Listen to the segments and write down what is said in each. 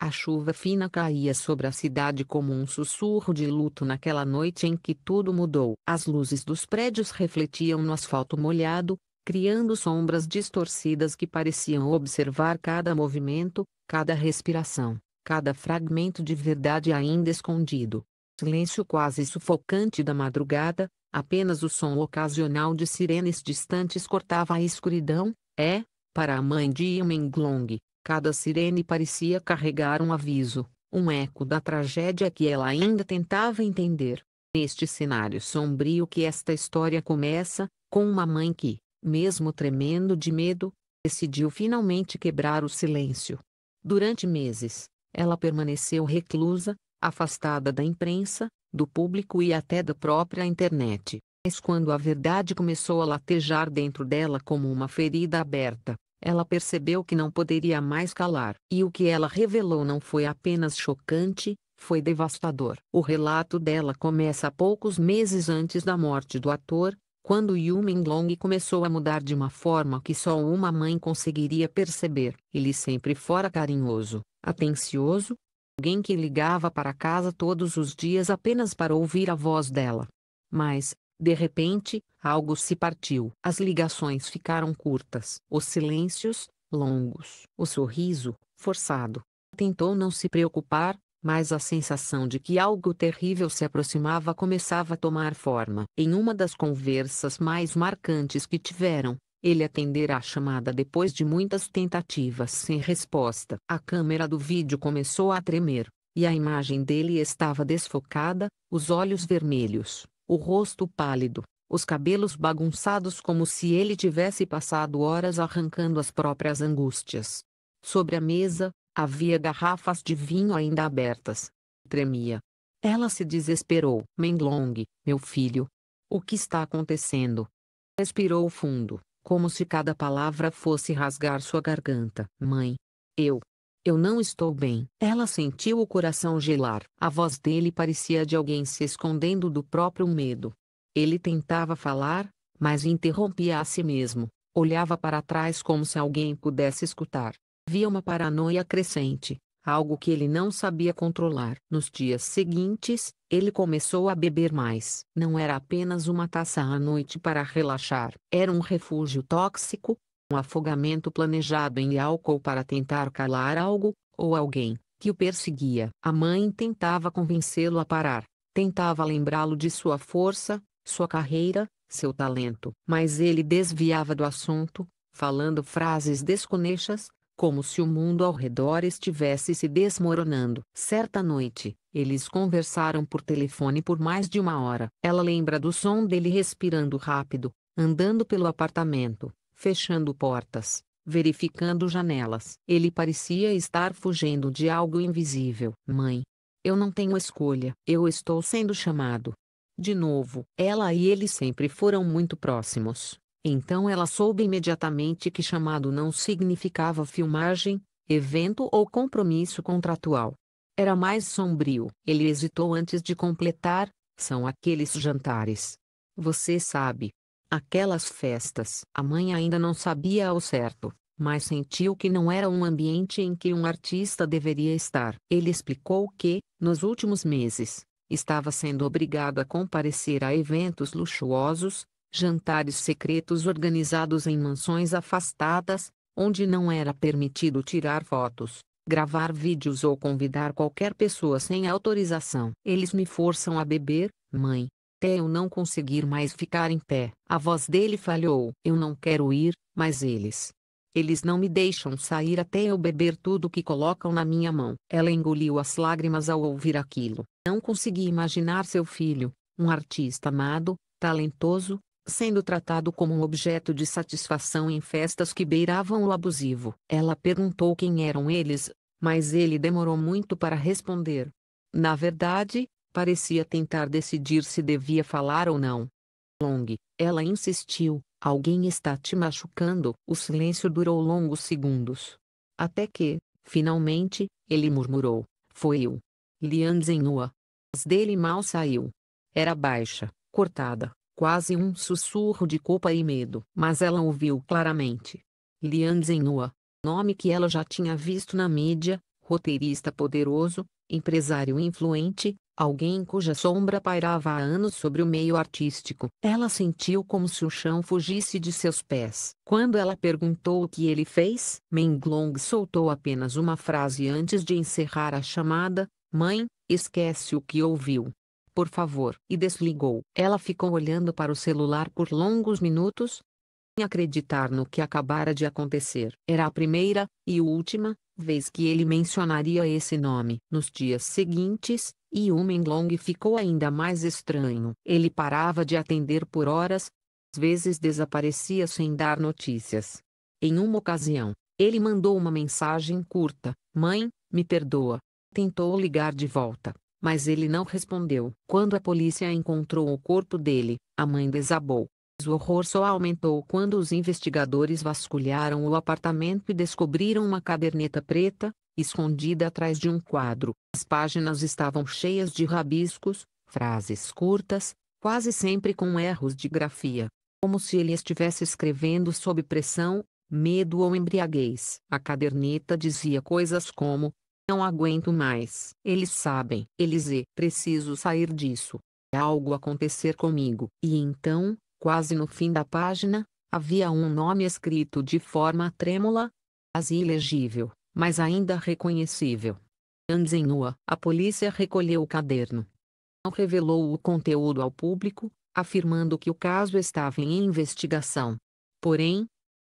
A chuva fina caía sobre a cidade como um sussurro de luto naquela noite em que tudo mudou. As luzes dos prédios refletiam no asfalto molhado, criando sombras distorcidas que pareciam observar cada movimento, cada respiração, cada fragmento de verdade ainda escondido. Silêncio quase sufocante da madrugada, apenas o som ocasional de sirenes distantes cortava a escuridão. Para a mãe de Yimenglong, cada sirene parecia carregar um aviso, um eco da tragédia que ela ainda tentava entender. Neste cenário sombrio que esta história começa, com uma mãe que, mesmo tremendo de medo, decidiu finalmente quebrar o silêncio. Durante meses, ela permaneceu reclusa, afastada da imprensa, do público e até da própria internet. Mas quando a verdade começou a latejar dentro dela como uma ferida aberta, ela percebeu que não poderia mais calar. E o que ela revelou não foi apenas chocante, foi devastador. O relato dela começa poucos meses antes da morte do ator, quando Yu Minglong começou a mudar de uma forma que só uma mãe conseguiria perceber. Ele sempre fora carinhoso, atencioso, alguém que ligava para casa todos os dias apenas para ouvir a voz dela. Mas, de repente, algo se partiu. As ligações ficaram curtas. Os silêncios, longos. O sorriso, forçado. Tentou não se preocupar, mas a sensação de que algo terrível se aproximava começava a tomar forma. Em uma das conversas mais marcantes que tiveram, ele atendera a chamada depois de muitas tentativas sem resposta. A câmera do vídeo começou a tremer, e a imagem dele estava desfocada, os olhos vermelhos, o rosto pálido, os cabelos bagunçados como se ele tivesse passado horas arrancando as próprias angústias. Sobre a mesa, havia garrafas de vinho ainda abertas. Tremia. Ela se desesperou. Menglong, meu filho. O que está acontecendo? Respirou fundo, como se cada palavra fosse rasgar sua garganta. Mãe. Eu não estou bem. Ela sentiu o coração gelar. A voz dele parecia de alguém se escondendo do próprio medo. Ele tentava falar, mas interrompia a si mesmo. Olhava para trás como se alguém pudesse escutar. Via uma paranoia crescente, algo que ele não sabia controlar. Nos dias seguintes, ele começou a beber mais. Não era apenas uma taça à noite para relaxar. Era um refúgio tóxico, um afogamento planejado em álcool para tentar calar algo, ou alguém, que o perseguia. A mãe tentava convencê-lo a parar. Tentava lembrá-lo de sua força, sua carreira, seu talento. Mas ele desviava do assunto, falando frases desconexas, como se o mundo ao redor estivesse se desmoronando. Certa noite, eles conversaram por telefone por mais de uma hora. Ela lembra do som dele respirando rápido, andando pelo apartamento, fechando portas, verificando janelas. Ele parecia estar fugindo de algo invisível. Mãe, eu não tenho escolha. Eu estou sendo chamado. De novo, ela e ele sempre foram muito próximos. Então ela soube imediatamente que chamado não significava filmagem, evento ou compromisso contratual. Era mais sombrio. Ele hesitou antes de completar: são aqueles jantares. Você sabe. Aquelas festas. A mãe ainda não sabia ao certo, mas sentiu que não era um ambiente em que um artista deveria estar. Ele explicou que, nos últimos meses, estava sendo obrigado a comparecer a eventos luxuosos, jantares secretos organizados em mansões afastadas, onde não era permitido tirar fotos, gravar vídeos ou convidar qualquer pessoa sem autorização. Eles me forçam a beber, mãe, até eu não conseguir mais ficar em pé. A voz dele falhou. Eu não quero ir, mas eles não me deixam sair até eu beber tudo que colocam na minha mão. Ela engoliu as lágrimas ao ouvir aquilo. Não conseguia imaginar seu filho, um artista amado, talentoso, sendo tratado como um objeto de satisfação em festas que beiravam o abusivo. Ela perguntou quem eram eles, mas ele demorou muito para responder. Na verdade, parecia tentar decidir se devia falar ou não. Long, ela insistiu, alguém está te machucando. O silêncio durou longos segundos. Até que, finalmente, ele murmurou, foi eu. Lian Zhenhua. A voz dele mal saiu. Era baixa, cortada, quase um sussurro de culpa e medo. Mas ela ouviu claramente. Lian Zhenhua. Nome que ela já tinha visto na mídia, roteirista poderoso, empresário influente, alguém cuja sombra pairava há anos sobre o meio artístico. Ela sentiu como se o chão fugisse de seus pés. Quando ela perguntou o que ele fez, Menglong soltou apenas uma frase antes de encerrar a chamada: "Mãe, esquece o que ouviu. Por favor." E desligou. Ela ficou olhando para o celular por longos minutos, sem acreditar no que acabara de acontecer. Era a primeira, e última, vez que ele mencionaria esse nome. Nos dias seguintes, Yu Menglong ficou ainda mais estranho. Ele parava de atender por horas, às vezes desaparecia sem dar notícias. Em uma ocasião, ele mandou uma mensagem curta: "Mãe, me perdoa." Tentou ligar de volta, mas ele não respondeu. Quando a polícia encontrou o corpo dele, a mãe desabou. O horror só aumentou quando os investigadores vasculharam o apartamento e descobriram uma caderneta preta, escondida atrás de um quadro. As páginas estavam cheias de rabiscos, frases curtas, quase sempre com erros de grafia, como se ele estivesse escrevendo sob pressão, medo ou embriaguez. A caderneta dizia coisas como: "Não aguento mais. Eles sabem. Preciso sair disso. Algo acontecer comigo." E então, quase no fim da página, havia um nome escrito de forma trêmula, quase ilegível, mas ainda reconhecível: Yang Zhenhua. A polícia recolheu o caderno. Não revelou o conteúdo ao público, afirmando que o caso estava em investigação. Porém,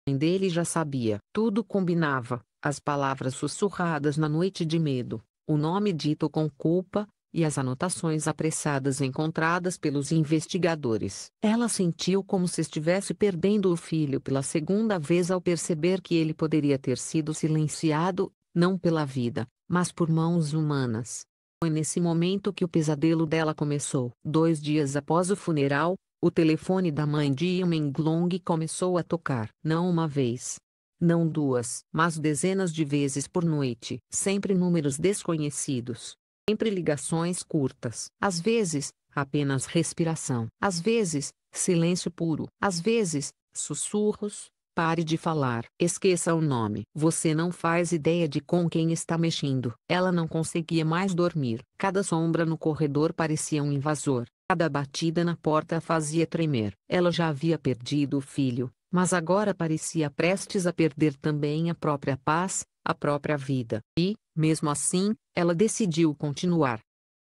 a mãe dele já sabia. Tudo combinava: as palavras sussurradas na noite de medo, o nome dito com culpa, e as anotações apressadas encontradas pelos investigadores. Ela sentiu como se estivesse perdendo o filho pela segunda vez ao perceber que ele poderia ter sido silenciado, não pela vida, mas por mãos humanas. Foi nesse momento que o pesadelo dela começou. 2 dias após o funeral, o telefone da mãe de Yu Menglong começou a tocar. Não uma vez, não duas, mas dezenas de vezes por noite. Sempre números desconhecidos. Sempre ligações curtas. Às vezes, apenas respiração. Às vezes, silêncio puro. Às vezes, sussurros: "Pare de falar. Esqueça o nome." Você não faz ideia de com quem está mexendo. Ela não conseguia mais dormir. Cada sombra no corredor parecia um invasor. Cada batida na porta a fazia tremer. Ela já havia perdido o filho, mas agora parecia prestes a perder também a própria paz, a própria vida. E, mesmo assim, ela decidiu continuar.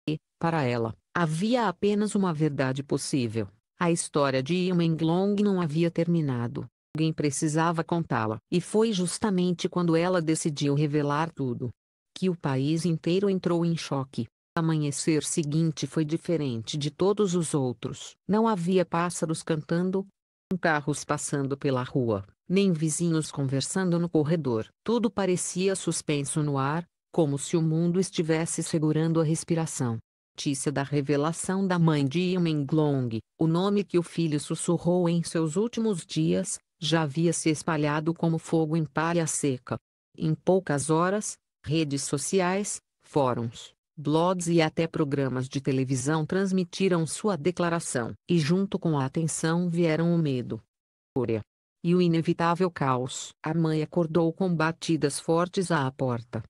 E, para ela, havia apenas uma verdade possível. A história de Yu Menglong não havia terminado. Alguém precisava contá-la. E foi justamente quando ela decidiu revelar tudo que o país inteiro entrou em choque. O amanhecer seguinte foi diferente de todos os outros. Não havia pássaros cantando, nem carros passando pela rua, nem vizinhos conversando no corredor. Tudo parecia suspenso no ar, como se o mundo estivesse segurando a respiração. Notícia da revelação da mãe de Yu Menglong, o nome que o filho sussurrou em seus últimos dias, já havia se espalhado como fogo em palha seca. Em poucas horas, redes sociais, fóruns, blogs e até programas de televisão transmitiram sua declaração. E junto com a atenção vieram o medo, a fúria e o inevitável caos. A mãe acordou com batidas fortes à porta.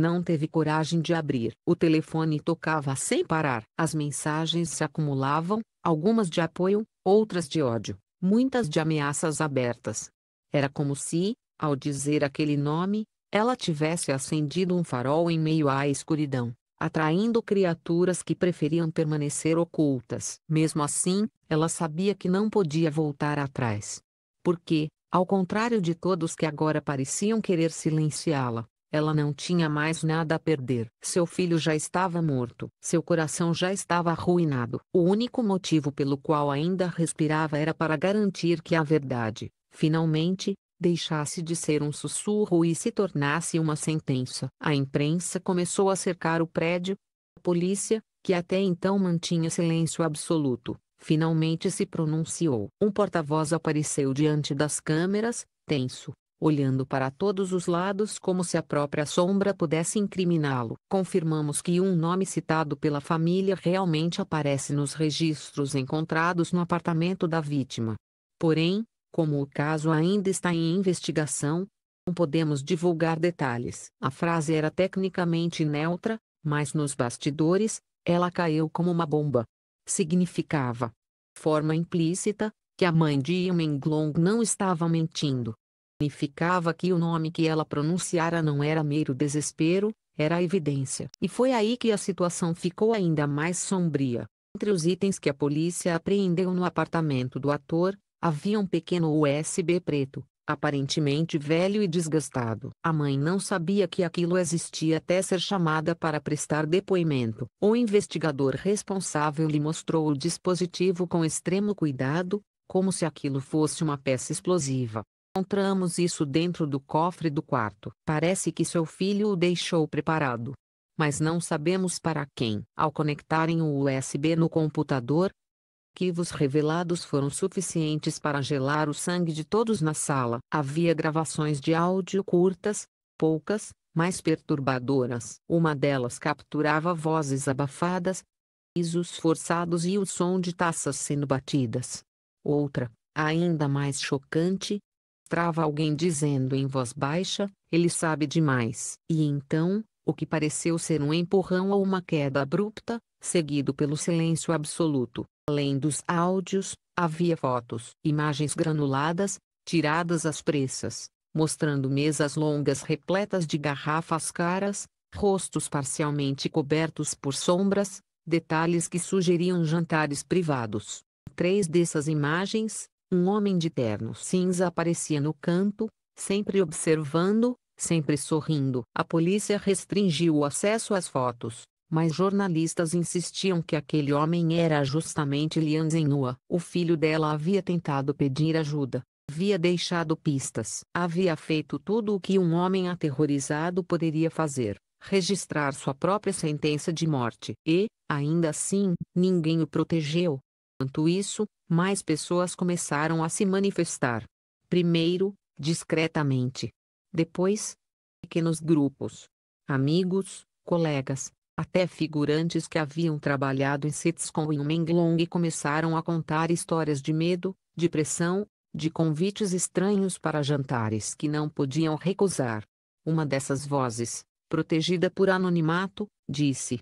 Não teve coragem de abrir. O telefone tocava sem parar. As mensagens se acumulavam, algumas de apoio, outras de ódio, muitas de ameaças abertas. Era como se, ao dizer aquele nome, ela tivesse acendido um farol em meio à escuridão, atraindo criaturas que preferiam permanecer ocultas. Mesmo assim, ela sabia que não podia voltar atrás. Porque, ao contrário de todos que agora pareciam querer silenciá-la, ela não tinha mais nada a perder. Seu filho já estava morto. Seu coração já estava arruinado. O único motivo pelo qual ainda respirava era para garantir que a verdade, finalmente, deixasse de ser um sussurro e se tornasse uma sentença. A imprensa começou a cercar o prédio. A polícia, que até então mantinha silêncio absoluto, finalmente se pronunciou. Um porta-voz apareceu diante das câmeras, tenso, olhando para todos os lados como se a própria sombra pudesse incriminá-lo. Confirmamos que um nome citado pela família realmente aparece nos registros encontrados no apartamento da vítima. Porém, como o caso ainda está em investigação, Não podemos divulgar detalhes. A frase era tecnicamente neutra, mas nos bastidores, ela caiu como uma bomba. Significava, forma implícita, que a mãe de Yumenglong não estava mentindo. Significava que o nome que ela pronunciara não era mero desespero, era a evidência. E foi aí que a situação ficou ainda mais sombria. Entre os itens que a polícia apreendeu no apartamento do ator, havia um pequeno USB preto, aparentemente velho e desgastado. A mãe não sabia que aquilo existia até ser chamada para prestar depoimento. O investigador responsável lhe mostrou o dispositivo com extremo cuidado, como se aquilo fosse uma peça explosiva. Encontramos isso dentro do cofre do quarto. Parece que seu filho o deixou preparado. Mas não sabemos para quem. Ao conectarem o USB no computador, arquivos revelados foram suficientes para gelar o sangue de todos na sala. Havia gravações de áudio curtas, poucas, mas perturbadoras. Uma delas capturava vozes abafadas, risos forçados e o som de taças sendo batidas. Outra, ainda mais chocante, mostrava alguém dizendo em voz baixa: "Ele sabe demais." E então, o que pareceu ser um empurrão ou uma queda abrupta, seguido pelo silêncio absoluto. Além dos áudios, havia fotos, imagens granuladas, tiradas às pressas, mostrando mesas longas repletas de garrafas caras, rostos parcialmente cobertos por sombras, detalhes que sugeriam jantares privados. Em 3 dessas imagens, um homem de terno cinza aparecia no canto, sempre observando, sempre sorrindo. A polícia restringiu o acesso às fotos, mas jornalistas insistiam que aquele homem era justamente Lian Zhenhua. O filho dela havia tentado pedir ajuda, havia deixado pistas, havia feito tudo o que um homem aterrorizado poderia fazer: registrar sua própria sentença de morte. E, ainda assim, ninguém o protegeu. Enquanto isso, mais pessoas começaram a se manifestar. Primeiro, discretamente. Depois, pequenos grupos. Amigos, colegas, até figurantes que haviam trabalhado em sets com Yumenglong começaram a contar histórias de medo, de pressão, de convites estranhos para jantares que não podiam recusar. Uma dessas vozes, protegida por anonimato, disse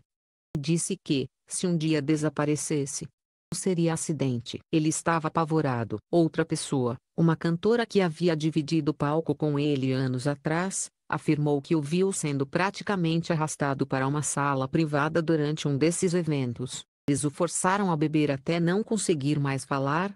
que, se um dia desaparecesse, seria acidente. Ele estava apavorado. Outra pessoa, uma cantora que havia dividido o palco com ele anos atrás, afirmou que o viu sendo praticamente arrastado para uma sala privada durante um desses eventos. Eles o forçaram a beber até não conseguir mais falar,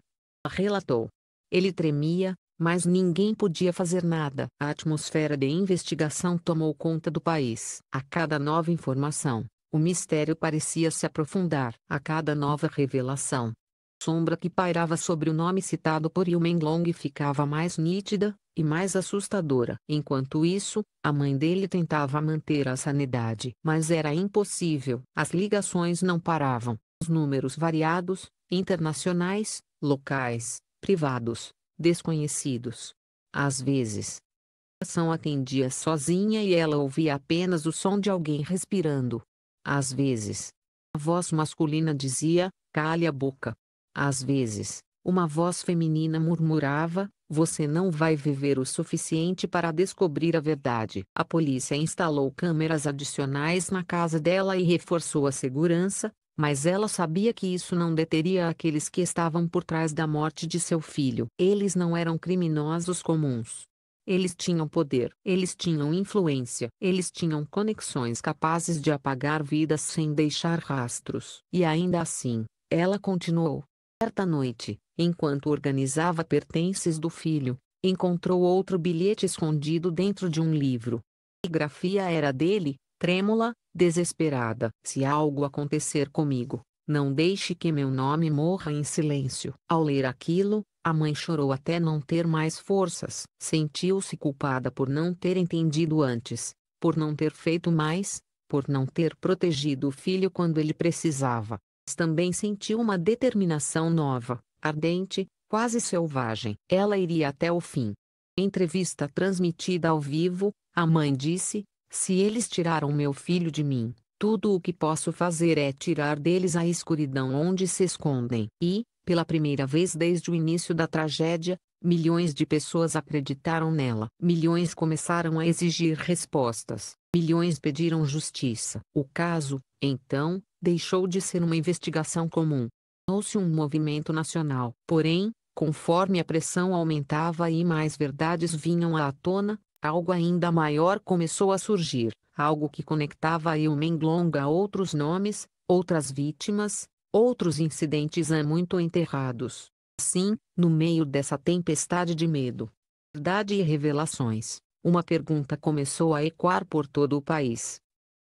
relatou. Ele tremia, mas ninguém podia fazer nada. A atmosfera de investigação tomou conta do país. A cada nova informação, o mistério parecia se aprofundar. A cada nova revelação, a sombra que pairava sobre o nome citado por Yumenglong ficava mais nítida e mais assustadora. Enquanto isso, a mãe dele tentava manter a sanidade. Mas era impossível. As ligações não paravam. Os números variados, internacionais, locais, privados, desconhecidos. Às vezes, a ligação atendia sozinha e ela ouvia apenas o som de alguém respirando. Às vezes, a voz masculina dizia: "Cale a boca." Às vezes, uma voz feminina murmurava: "Você não vai viver o suficiente para descobrir a verdade." A polícia instalou câmeras adicionais na casa dela e reforçou a segurança, mas ela sabia que isso não deteria aqueles que estavam por trás da morte de seu filho. Eles não eram criminosos comuns. Eles tinham poder, eles tinham influência, eles tinham conexões capazes de apagar vidas sem deixar rastros. E ainda assim, ela continuou. Certa noite, enquanto organizava pertences do filho, encontrou outro bilhete escondido dentro de um livro. A grafia era dele, trêmula, desesperada. "Se algo acontecer comigo, não deixe que meu nome morra em silêncio." Ao ler aquilo, a mãe chorou até não ter mais forças. Sentiu-se culpada por não ter entendido antes, por não ter feito mais, por não ter protegido o filho quando ele precisava. Mas também sentiu uma determinação nova, ardente, quase selvagem. Ela iria até o fim. Em entrevista transmitida ao vivo, a mãe disse: "Se eles tiraram meu filho de mim, tudo o que posso fazer é tirar deles a escuridão onde se escondem." E, pela primeira vez desde o início da tragédia, Milhões de pessoas acreditaram nela. Milhões começaram a exigir respostas. Milhões pediram justiça. O caso, então, deixou de ser uma investigação comum. Tornou-se um movimento nacional. Porém, conforme a pressão aumentava e mais verdades vinham à tona, algo ainda maior começou a surgir. Algo que conectava Yu Menglong a outros nomes, outras vítimas, outros incidentes há muito enterrados. Assim, no meio dessa tempestade de medo, verdade e revelações, uma pergunta começou a ecoar por todo o país.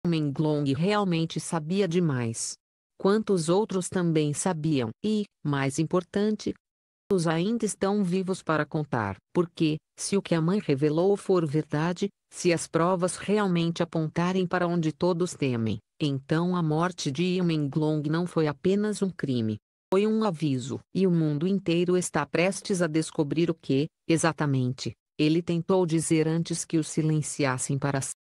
Menglong realmente sabia demais. Quantos outros também sabiam? E, mais importante, quantos ainda estão vivos para contar? Porque, se o que a mãe revelou for verdade, se as provas realmente apontarem para onde todos temem, então a morte de Menglong não foi apenas um crime. Foi um aviso. E o mundo inteiro está prestes a descobrir o que, exatamente, ele tentou dizer antes que o silenciassem para sempre.